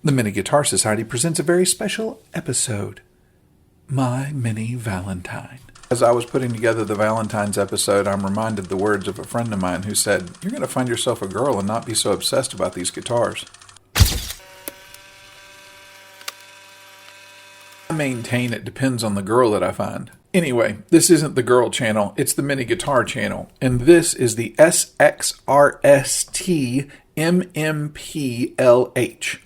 The Mini Guitar Society presents a very special episode, My Mini Valentine. As I was putting together the Valentine's episode, I'm reminded the words of a friend of mine who said, "You're going to find yourself a girl and not be so obsessed about these guitars." I maintain it depends on the girl that I find. Anyway, this isn't the girl channel, it's the mini guitar channel, and this is the SX RST MMP LH.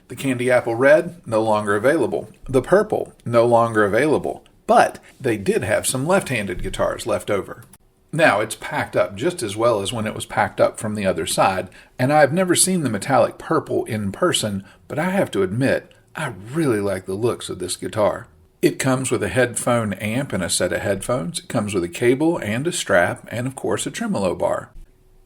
The candy apple red, no longer available. The purple, no longer available. But they did have some left-handed guitars left over. Now, it's packed up just as well as when it was packed up from the other side, and I've never seen the metallic purple in person, but I have to admit, I really like the looks of this guitar. It comes with a headphone amp and a set of headphones. It comes with a cable and a strap, and of course a tremolo bar.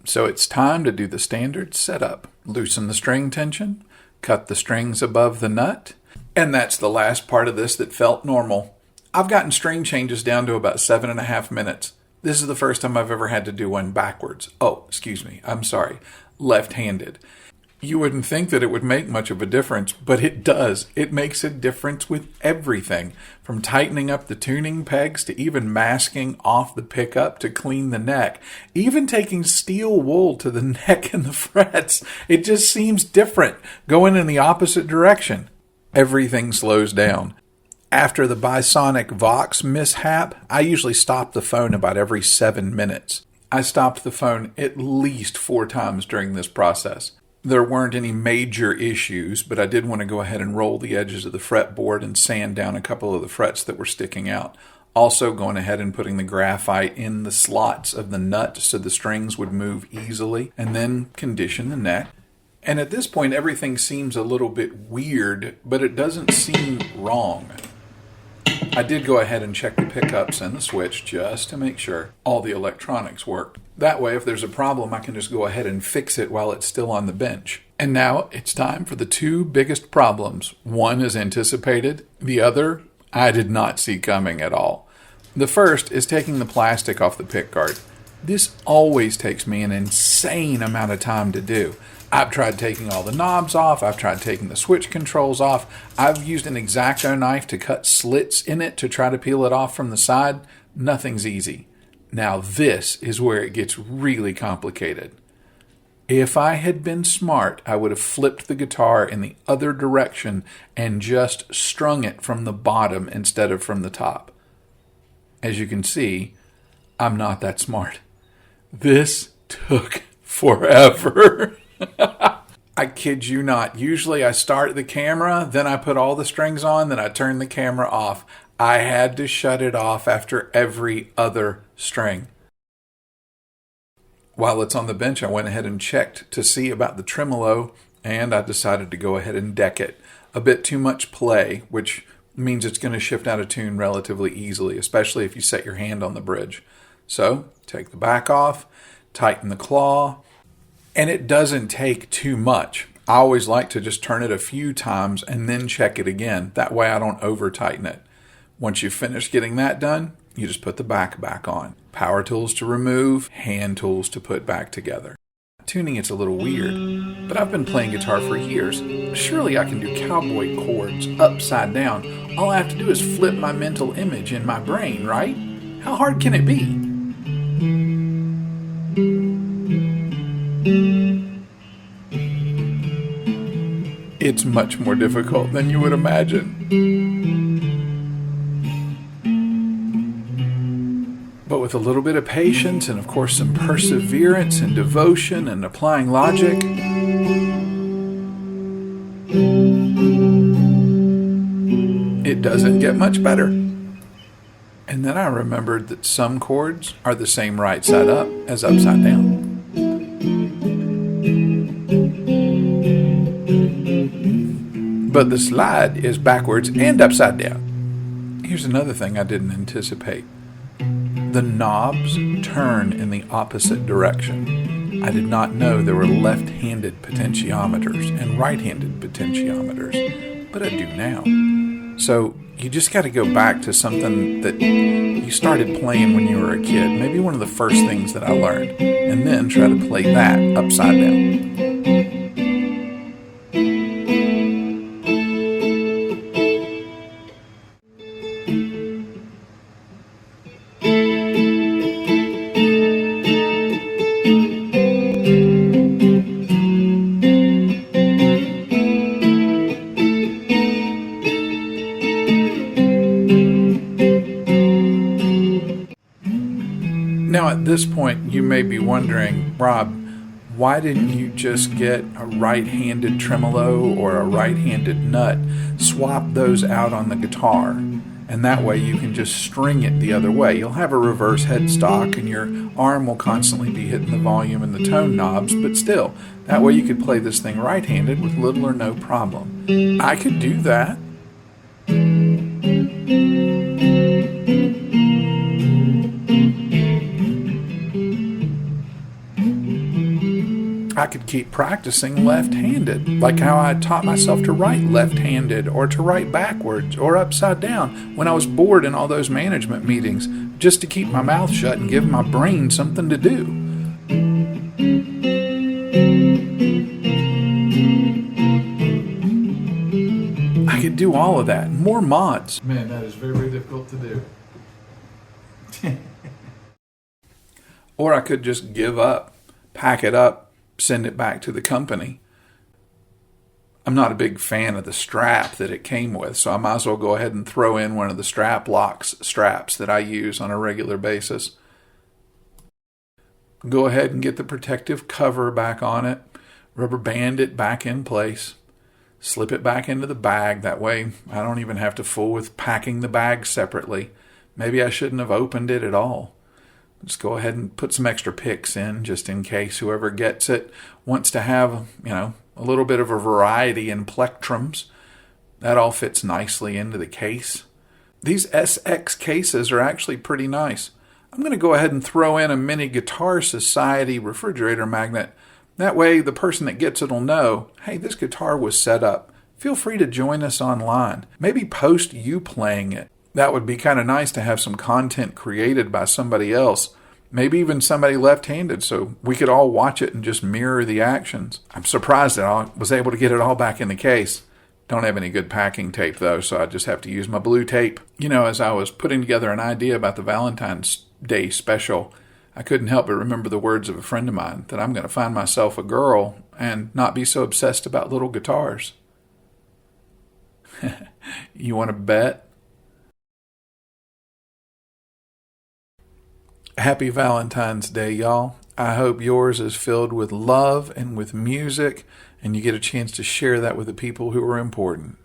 So it's time to do the standard setup. Loosen the string tension, cut the strings above the nut, and that's the last part of this that felt normal. I've gotten string changes down to about 7.5 minutes. This is the first time I've ever had to do one backwards. Oh, excuse me, I'm sorry, left-handed. You wouldn't think that it would make much of a difference, but it does. It makes a difference with everything, from tightening up the tuning pegs to even masking off the pickup to clean the neck, even taking steel wool to the neck and the frets. It just seems different, going in the opposite direction. Everything slows down. After the bisonic Vox mishap, I usually stop the phone about every 7 minutes. I stopped the phone at least 4 times during this process. There weren't any major issues, but I did want to go ahead and roll the edges of the fretboard and sand down a couple of the frets that were sticking out. Also going ahead and putting the graphite in the slots of the nut so the strings would move easily, and then condition the neck. And at this point, everything seems a little bit weird, but it doesn't seem wrong. I did go ahead and check the pickups and the switch just to make sure all the electronics worked. That way, if there's a problem, I can just go ahead and fix it while it's still on the bench. And now it's time for the 2 biggest problems. One is anticipated. The other, I did not see coming at all. The first is taking the plastic off the pickguard. This always takes me an insane amount of time to do. I've tried taking all the knobs off. I've tried taking the switch controls off. I've used an X-Acto knife to cut slits in it to try to peel it off from the side. Nothing's easy. Now this is where it gets really complicated. If I had been smart, I would have flipped the guitar in the other direction and just strung it from the bottom instead of from the top. As you can see, I'm not that smart. This took forever. I kid you not. Usually I start the camera, then I put all the strings on, then I turn the camera off. I had to shut it off after every other string. While it's on the bench, I went ahead and checked to see about the tremolo, and I decided to go ahead and deck it. A bit too much play, which means it's going to shift out of tune relatively easily, especially if you set your hand on the bridge. So, take the back off, tighten the claw, and it doesn't take too much. I always like to just turn it a few times and then check it again. That way I don't over-tighten it. Once you've finished getting that done, you just put the back on. Power tools to remove, hand tools to put back together. Tuning it's a little weird, but I've been playing guitar for years. Surely I can do cowboy chords upside down. All I have to do is flip my mental image in my brain, right? How hard can it be? It's much more difficult than you would imagine. But with a little bit of patience and of course some perseverance and devotion and applying logic, it doesn't get much better. And then I remembered that some chords are the same right side up as upside down. But the slide is backwards and upside down. Here's another thing I didn't anticipate. The knobs turn in the opposite direction. I did not know there were left-handed potentiometers and right-handed potentiometers, but I do now. So you just got to go back to something that you started playing when you were a kid, maybe one of the first things that I learned, and then try to play that upside down. this point, you may be wondering, Rob, why didn't you just get a right-handed tremolo or a right-handed nut? Swap those out on the guitar, and that way you can just string it the other way. You'll have a reverse headstock, and your arm will constantly be hitting the volume and the tone knobs, but still, that way you could play this thing right-handed with little or no problem. I could do that. I could keep practicing left-handed, like how I taught myself to write left-handed or to write backwards or upside down when I was bored in all those management meetings, just to keep my mouth shut and give my brain something to do. I could do all of that. More mods. Man, that is very difficult to do. Or I could just give up, pack it up, send it back to the company. I'm not a big fan of the strap that it came with, so I might as well go ahead and throw in one of the strap locks straps that I use on a regular basis. Go ahead and get the protective cover back on it, rubber band it back in place, slip it back into the bag. That way I don't even have to fool with packing the bag separately. Maybe I shouldn't have opened it at all. Just go ahead and put some extra picks in just in case whoever gets it wants to have, a little bit of a variety in plectrums. That all fits nicely into the case. These SX cases are actually pretty nice. I'm going to go ahead and throw in a Mini Guitar Society refrigerator magnet. That way the person that gets it will know, hey, this guitar was set up. Feel free to join us online. Maybe post you playing it. That would be kind of nice to have some content created by somebody else, maybe even somebody left-handed, so we could all watch it and just mirror the actions. I'm surprised that I was able to get it all back in the case. Don't have any good packing tape, though, so I just have to use my blue tape. As I was putting together an idea about the Valentine's Day special, I couldn't help but remember the words of a friend of mine, that I'm going to find myself a girl and not be so obsessed about little guitars. You want to bet? Happy Valentine's Day, y'all. I hope yours is filled with love and with music, and you get a chance to share that with the people who are important.